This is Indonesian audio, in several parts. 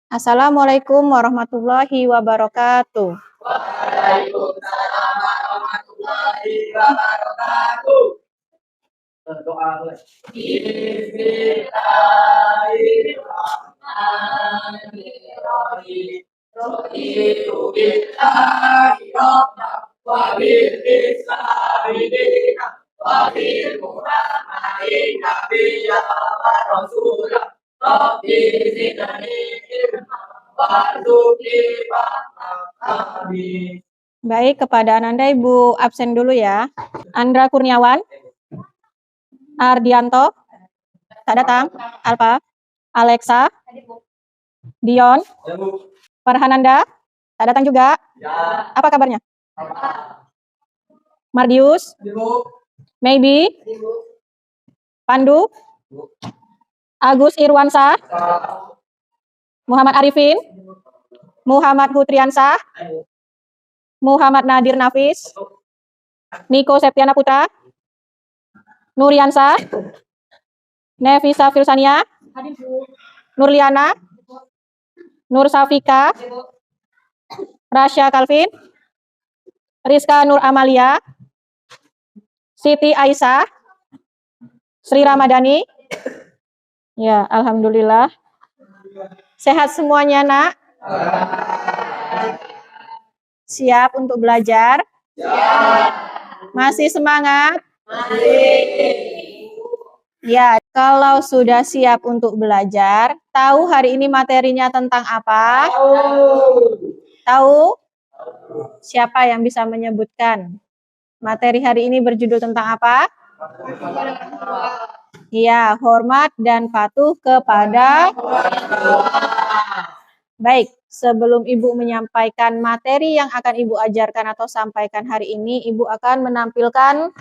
Assalamualaikum warahmatullahi wabarakatuh. Waalaikumsalam warahmatullahi wabarakatuh. Doa Bismillahirrahmanirrahim. Raditu billahi rabban wa bil islami dinan wa bil Muhammadin nabiyyan wa rasulan. Rabbi zidni ilman warzuqni fahman. Amin. Baik, kepada Ananda Ibu absen dulu ya. Andra Kurniawan, Ardianto, tak datang. Alfa, Alexa, Dion, Farhananda, tak datang juga. Apa kabarnya? Mardius, Maybe, Pandu, Agus Irwansyah, Muhammad Arifin, Muhammad Hutriansah, Muhammad Nadir Nafis, Niko Septiana Putra, Nuriansah, Nevisa Filsania, Nurliana, Nur Safika, Rasya Kalvin, Rizka Nur Amalia, Siti Aisyah, Sri Ramadhani. Ya, alhamdulillah. Sehat semuanya, Nak? Siap untuk belajar? Masih semangat? Ya, kalau sudah siap untuk belajar, tahu hari ini materinya tentang apa? Tahu? Siapa yang bisa menyebutkan? Materi hari ini berjudul tentang apa? Iya, hormat dan patuh kepada orang tua. Baik, sebelum Ibu menyampaikan materi yang akan Ibu ajarkan atau sampaikan hari ini, Ibu akan menampilkan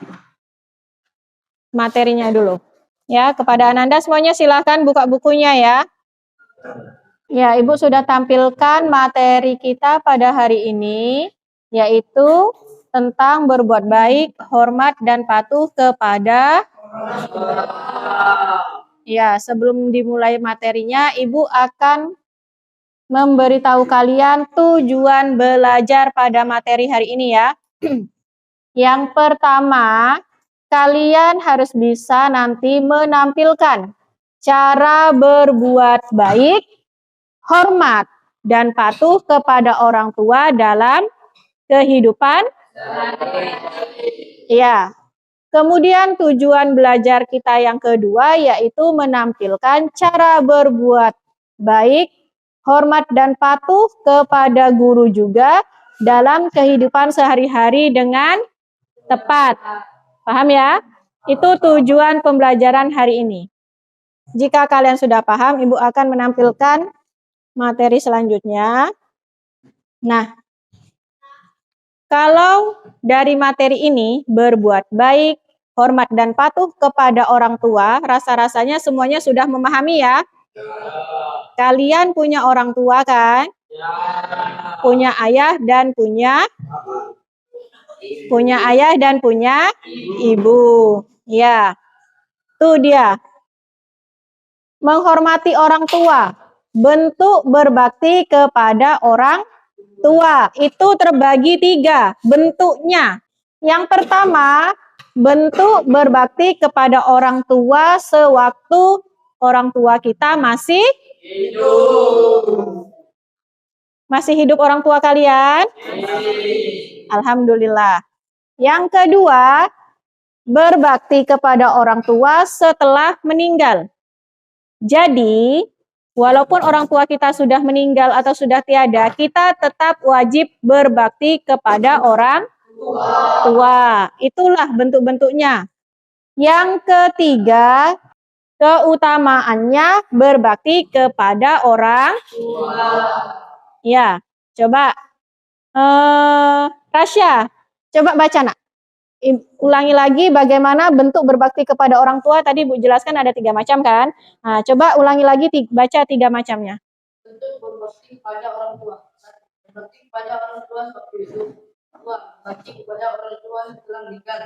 materinya dulu. Ya, kepada Ananda semuanya silahkan buka bukunya ya. Ya, Ibu sudah tampilkan materi kita pada hari ini, yaitu tentang berbuat baik, hormat, dan patuh kepada. Ya, sebelum dimulai materinya, Ibu akan memberitahu kalian tujuan belajar pada materi hari ini ya. Yang pertama, kalian harus bisa nanti menampilkan cara berbuat baik, hormat, dan patuh kepada orang tua dalam kehidupan. Ya. Kemudian tujuan belajar kita yang kedua yaitu menampilkan cara berbuat baik, hormat, dan patuh kepada guru juga dalam kehidupan sehari-hari dengan tepat. Paham ya? Itu tujuan pembelajaran hari ini. Jika kalian sudah paham, Ibu akan menampilkan materi selanjutnya. Nah, kalau dari materi ini berbuat baik, hormat, dan patuh kepada orang tua, rasa-rasanya semuanya sudah memahami ya? Kalian punya orang tua kan? Punya ayah dan punya ayah dan punya ibu. Ya, tuh dia. Menghormati orang tua, bentuk berbakti kepada orang tua. Itu terbagi 3 bentuknya. Yang pertama, bentuk berbakti kepada orang tua sewaktu orang tua kita masih hidup. Masih hidup orang tua kalian? Alhamdulillah. Yang kedua, berbakti kepada orang tua setelah meninggal. Jadi, walaupun orang tua kita sudah meninggal atau sudah tiada, kita tetap wajib berbakti kepada orang tua. Itulah bentuk-bentuknya. Yang ketiga, keutamaannya berbakti kepada orang tua. Ya, coba. Rasya, coba baca nak. Ulangi lagi bagaimana bentuk berbakti kepada orang tua. Tadi Bu jelaskan ada 3 macam kan. Nah, coba ulangi lagi baca 3 macamnya. Bentuk berbakti kepada orang tua. Berbakti kepada orang tua seperti itu. Berbakti kepada orang tua setelah meninggal.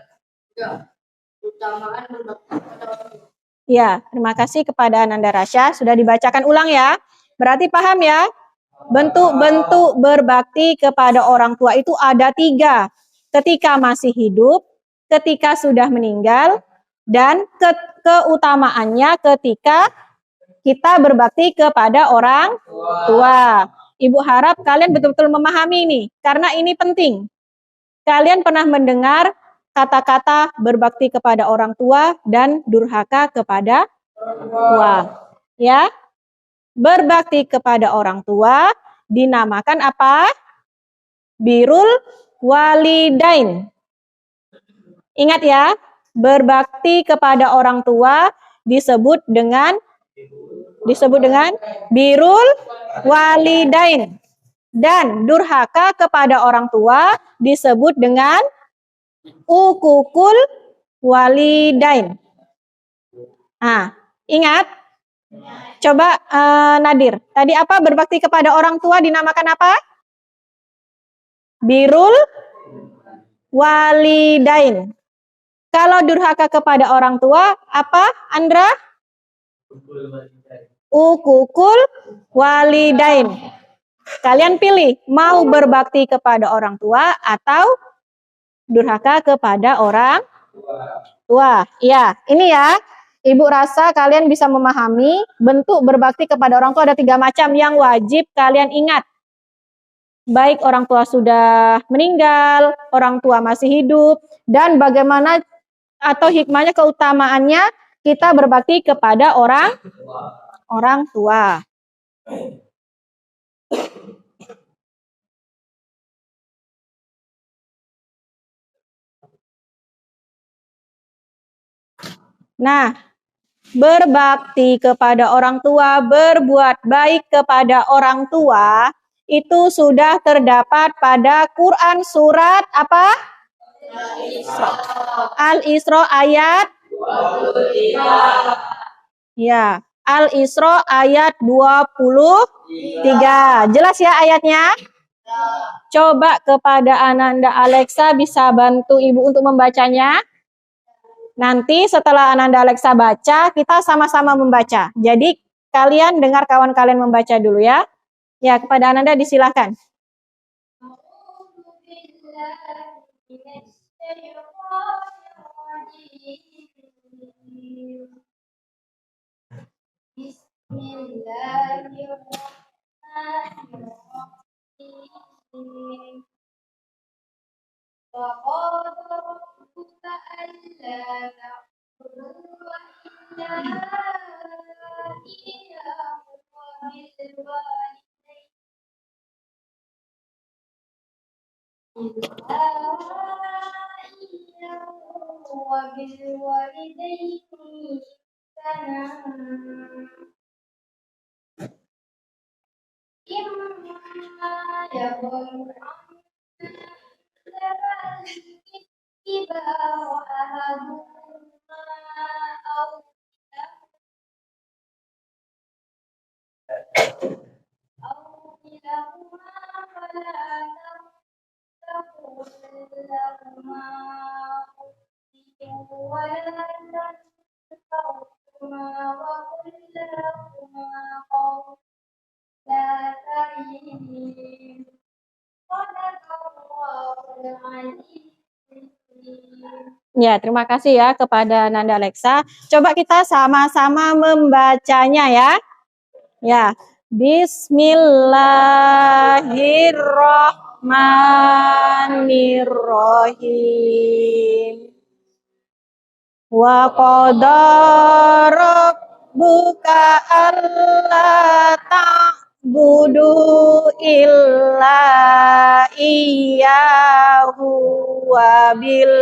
Ya, utamaan berbakti kepada orang tua. Ya, terima kasih kepada Ananda Rasya. Sudah dibacakan ulang ya. Berarti paham ya? Bentuk-bentuk berbakti kepada orang tua itu ada 3. Ketika masih hidup, ketika sudah meninggal, dan keutamaannya ketika kita berbakti kepada orang tua. Ibu harap kalian betul-betul memahami ini, karena ini penting. Kalian pernah mendengar kata-kata berbakti kepada orang tua dan durhaka kepada tua. Ya, berbakti kepada orang tua dinamakan apa? Birrul walidain. Ingat ya, berbakti kepada orang tua disebut dengan birrul walidain. Dan durhaka kepada orang tua disebut dengan ukukul walidain. Nah, ingat? Coba Nadir, tadi apa berbakti kepada orang tua dinamakan apa? Birrul walidain. Kalau durhaka kepada orang tua, apa Andra? Ukukul walidain. Kalian pilih, mau berbakti kepada orang tua atau durhaka kepada orang tua. Ya, ini ya. Ibu rasa kalian bisa memahami bentuk berbakti kepada orang tua ada 3 macam yang wajib kalian ingat. Baik orang tua sudah meninggal, orang tua masih hidup, dan bagaimana atau hikmahnya, keutamaannya kita berbakti kepada orang tua. Nah, berbakti kepada orang tua, berbuat baik kepada orang tua, itu sudah terdapat pada Quran surat apa? Al-Isra ayat 23. Ya, Al-Isra ayat 23. Jelas ya ayatnya? Coba kepada Ananda Alexa bisa bantu Ibu untuk membacanya. Nanti setelah Ananda Alexa baca, kita sama-sama membaca. Jadi kalian dengar kawan kalian membaca dulu ya. Ya, kepada Ananda disilahkan. Bismillahirrahmanirrahim. وقال ربك ألا تعبدوا إلا إياه وبالوالدين إحسانا إما يبلغن الكبر أحدهما أو كلاهما فلا تقل لهما أف ولا تنهرهما وقل لهما قولا كريما. صدق الله العظيم. Ya, terima kasih ya kepada Nanda Alexa. Coba kita sama-sama membacanya ya. Ya, Bismillahirrahmanirrahim. Wa qadara rabbuka alla ta'budu illa iyyahu wa bil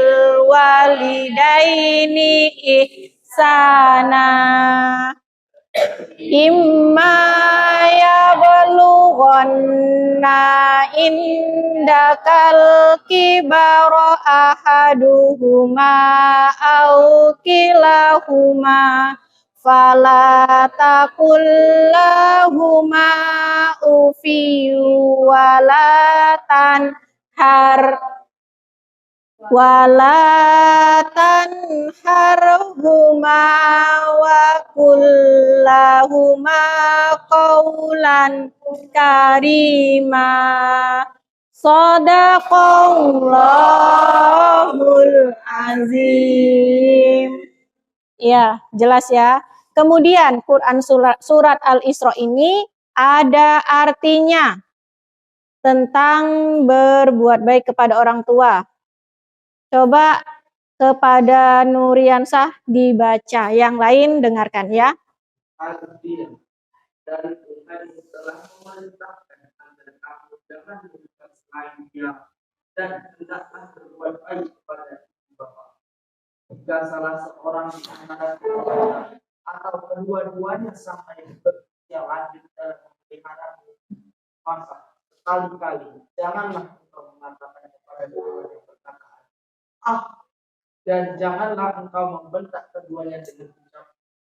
walidaini ihsana. Imma yablughanna indakal kibara ahaduhuma aw kilahuma fala taqul lahuma ufi wala tanhar Wala tanharhuma wa kullahuma qawlan karima. Shadaqallahul azim. Ya, jelas ya. Kemudian Quran surat Al-Isra ini ada artinya tentang berbuat baik kepada orang tua. Coba kepada Nuriansah dibaca, yang lain dengarkan ya. Artinya, dan Tuhan telah memerintahkan agar kamu jangan menyembah selain Dia dan hendaklah berbuat baik kepada ibu bapa. Jika salah seorang di antara keduanya atau kedua-duanya sampai berusia lanjut dalam memeliharamu, maka sekali-kali janganlah engkau mengatakan kepada keduanya perkataan dan janganlah engkau membentak keduanya dengan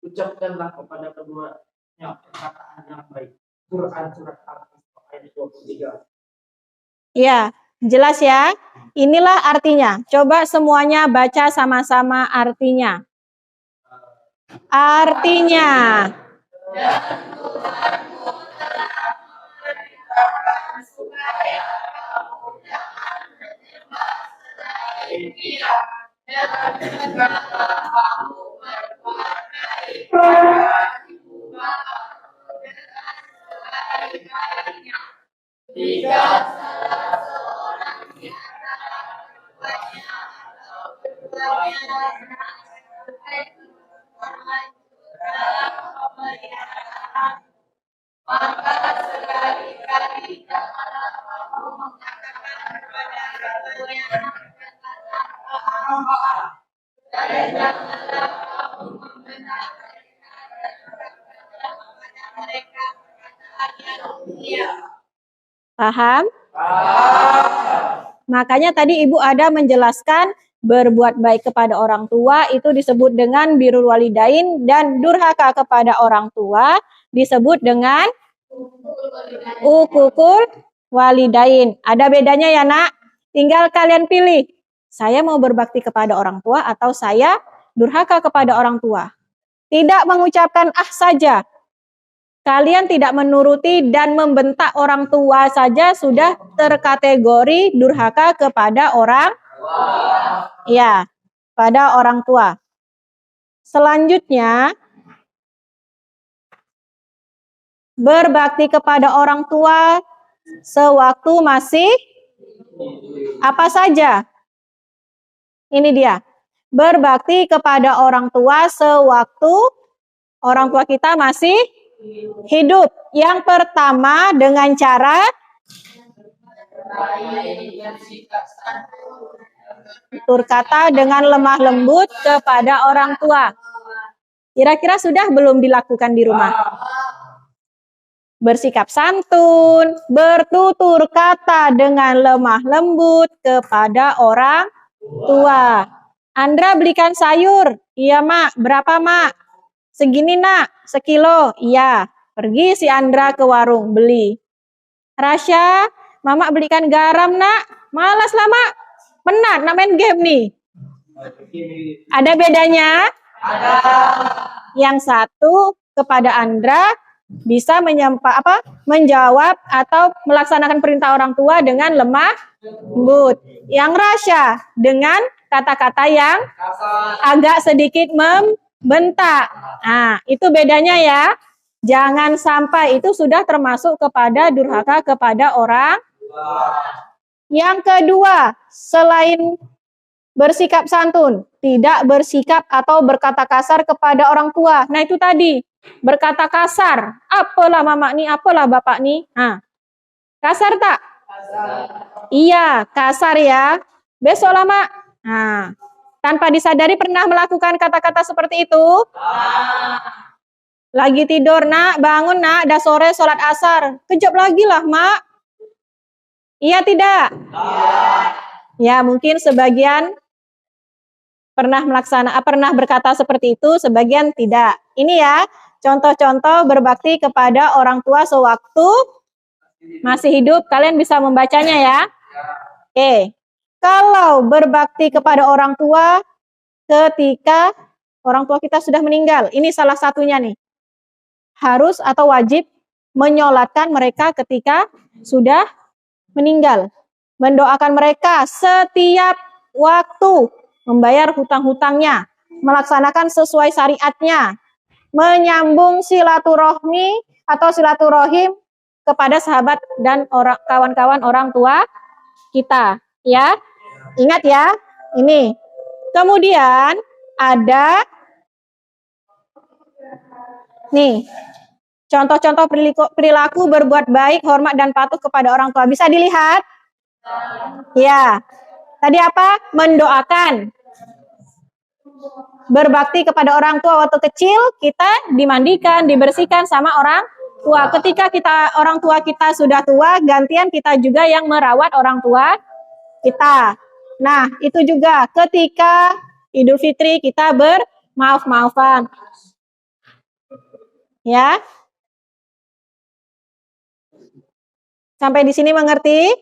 ucapkanlah kepada keduanya perkataan yang baik. Quran surat Al-Isra ayat 23. Ya, jelas ya. Inilah artinya. Coba semuanya baca sama-sama artinya. Artinya. Paham? Makanya tadi Ibu ada menjelaskan berbuat baik kepada orang tua itu disebut dengan birrul walidain, dan durhaka kepada orang tua disebut dengan ukukul walidain. Ada bedanya ya nak? Tinggal kalian pilih. Saya mau berbakti kepada orang tua atau saya durhaka kepada orang tua. Tidak mengucapkan saja. Kalian tidak menuruti dan membentak orang tua saja sudah terkategori durhaka kepada orang ya, pada orang tua. Selanjutnya, berbakti kepada orang tua sewaktu masih apa saja? Ini dia. Berbakti kepada orang tua sewaktu orang tua kita masih hidup. Yang pertama dengan cara tutur kata dengan lemah lembut kepada orang tua. Kira-kira sudah belum dilakukan di rumah? Bersikap santun, bertutur kata dengan lemah lembut kepada orang tua. Andra belikan sayur. Iya mak, berapa mak? Segini nak, sekilo. Iya, pergi si Andra ke warung beli. Rasya, mama belikan garam nak. Malas lah mak, penat nak main game nih. Ada bedanya? Ada. Yang satu kepada Andra bisa menjawab atau melaksanakan perintah orang tua dengan lemah lembut. Yang Rasya dengan kata-kata yang agak sedikit membentak. Nah, itu bedanya ya. Jangan sampai itu sudah termasuk kepada durhaka kepada orang. Yang kedua, selain bersikap santun, tidak bersikap atau berkata kasar kepada orang tua. Nah, itu tadi, berkata kasar. Apalah mama nih, apalah bapak nih. Nah, kasar tak? Kasar. Iya, kasar ya. Besok lah mak. Nah, tanpa disadari pernah melakukan kata-kata seperti itu? Lagi tidur nak, bangun nak, dah sore sholat asar. Kejap lagi lah mak. Iya tidak? Ya, mungkin sebagian pernah berkata seperti itu, sebagian tidak. Ini ya, contoh-contoh berbakti kepada orang tua sewaktu masih hidup. Kalian bisa membacanya ya. Oke. Kalau berbakti kepada orang tua ketika orang tua kita sudah meninggal, ini salah satunya nih. Harus atau wajib menyolatkan mereka ketika sudah meninggal. Mendoakan mereka setiap waktu, membayar hutang-hutangnya, melaksanakan sesuai syariatnya, menyambung silaturahmi atau silaturahim kepada sahabat dan kawan-kawan orang tua kita, ya. Ingat ya, ini. Kemudian ada nih, contoh-contoh perilaku berbuat baik, hormat dan patuh kepada orang tua. Bisa dilihat? Ya. Tadi apa? Mendoakan. Berbakti kepada orang tua waktu kecil, kita dimandikan, dibersihkan sama orang tua. Ketika orang tua kita sudah tua, gantian kita juga yang merawat orang tua kita. Nah, itu juga ketika Idul Fitri kita bermaaf-maafan. Ya. Sampai di sini mengerti?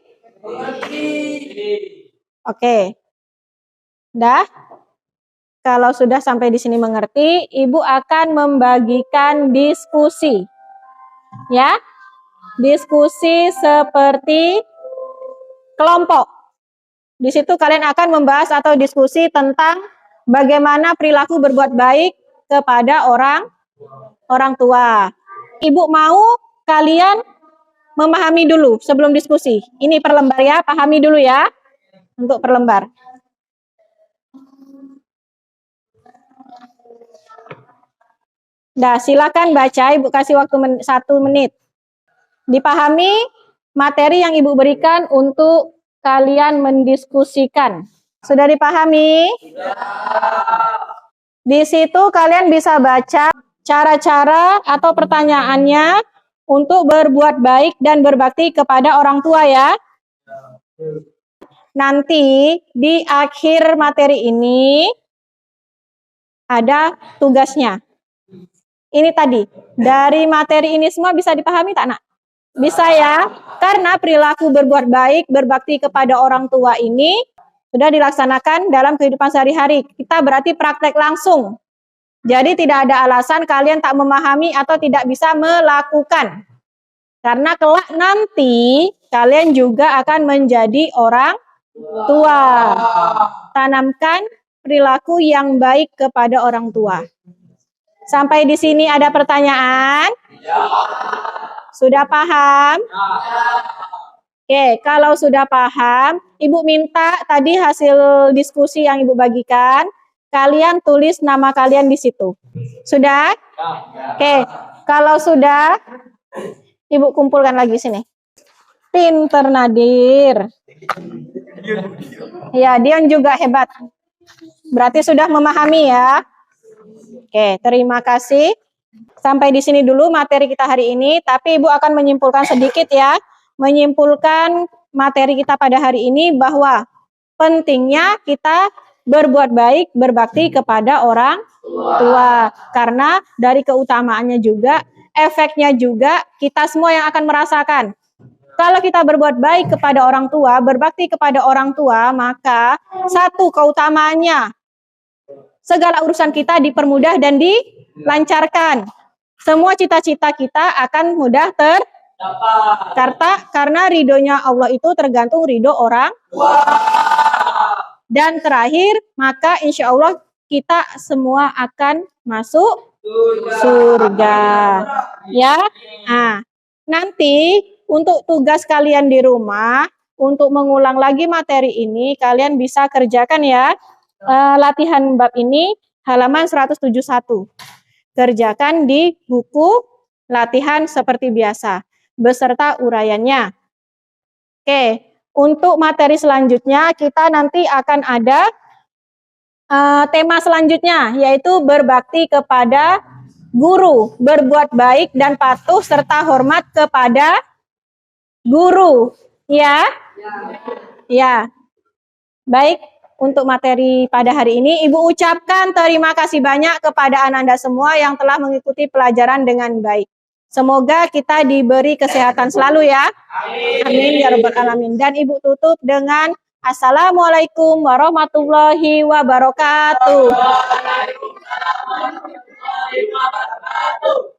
Oke. Dah? Kalau sudah sampai di sini mengerti, Ibu akan membagikan diskusi. Ya. Diskusi seperti kelompok. Di situ kalian akan membahas atau diskusi tentang bagaimana perilaku berbuat baik kepada orang tua. Ibu mau kalian memahami dulu sebelum diskusi. Ini per lembar ya, pahami dulu ya. Untuk per lembar. Nah, silakan baca, Ibu kasih waktu 1 menit. Dipahami materi yang Ibu berikan untuk kalian mendiskusikan. Sudah dipahami? Di situ kalian bisa baca cara-cara atau pertanyaannya untuk berbuat baik dan berbakti kepada orang tua ya. Nanti di akhir materi ini ada tugasnya. Ini tadi, dari materi ini semua bisa dipahami tak nak? Bisa ya, karena perilaku berbuat baik, berbakti kepada orang tua ini sudah dilaksanakan dalam kehidupan sehari-hari. Kita berarti praktek langsung. Jadi tidak ada alasan kalian tak memahami atau tidak bisa melakukan. Karena kelak nanti kalian juga akan menjadi orang tua. Tanamkan perilaku yang baik kepada orang tua. Sampai di sini ada pertanyaan? Sudah paham? Oke, kalau sudah paham, Ibu minta tadi hasil diskusi yang Ibu bagikan, kalian tulis nama kalian di situ. Sudah? Oke, kalau sudah, Ibu kumpulkan lagi sini. Pinter Nadir. Ya, Dion juga hebat. Berarti sudah memahami ya. Oke, terima kasih. Sampai di sini dulu materi kita hari ini, tapi Ibu akan menyimpulkan sedikit ya. Menyimpulkan materi kita pada hari ini bahwa pentingnya kita berbuat baik, berbakti kepada orang tua. Karena dari keutamaannya juga, efeknya juga kita semua yang akan merasakan. Kalau kita berbuat baik kepada orang tua, berbakti kepada orang tua, maka satu keutamaannya, segala urusan kita dipermudah dan dilancarkan. Semua cita-cita kita akan mudah karena ridhonya Allah itu tergantung ridho orang. Dan terakhir, maka insya Allah kita semua akan masuk surga. Ya, nah, nanti untuk tugas kalian di rumah, untuk mengulang lagi materi ini, kalian bisa kerjakan ya. Latihan bab ini halaman 171. Kerjakan di buku latihan seperti biasa beserta uraiannya. Oke, untuk materi selanjutnya kita nanti akan ada tema selanjutnya, yaitu berbakti kepada guru, berbuat baik dan patuh serta hormat kepada guru. Ya. Ya. Baik. Untuk materi pada hari ini, Ibu ucapkan terima kasih banyak kepada Anda semua yang telah mengikuti pelajaran dengan baik. Semoga kita diberi kesehatan selalu ya. Amin ya rabbal alamin. Dan Ibu tutup dengan Assalamualaikum warahmatullahi wabarakatuh. Waalaikumsalam warahmatullahi wabarakatuh.